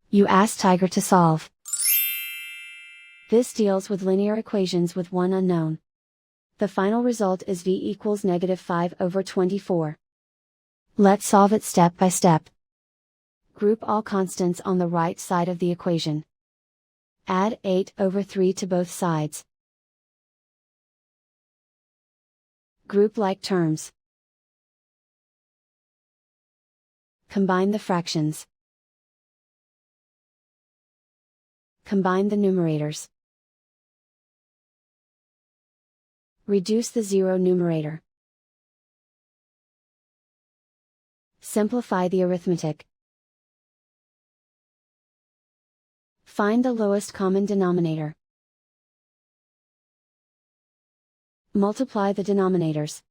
You ask Tiger to solve. This deals with linear equations with one unknown. The final result is v equals -5/24. Let's solve it step by step. Group all constants on the right side of the equation. Add 8/3 to both sides. Group like terms. Combine the fractions. Combine the numerators. Reduce the zero numerator. Simplify the arithmetic. Find the lowest common denominator. Multiply the denominators.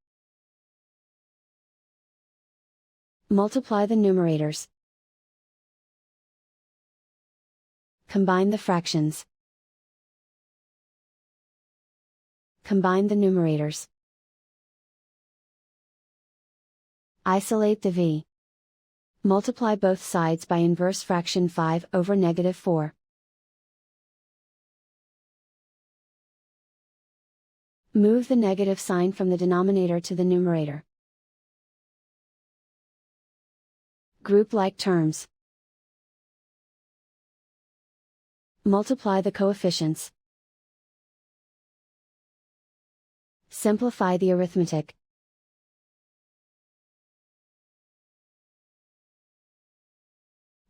Multiply the numerators. Combine the fractions. Combine the numerators. Isolate the v. Multiply both sides by inverse fraction 5/-4. Move the negative sign from the denominator to the numerator. Group like terms. Multiply the coefficients. Simplify the arithmetic.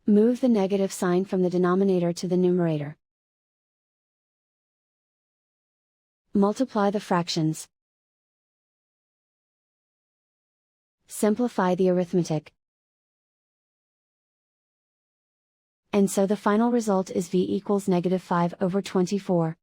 Move the negative sign from the denominator to the numerator. Multiply the fractions. Simplify the arithmetic. And so the final result is v equals -5/24.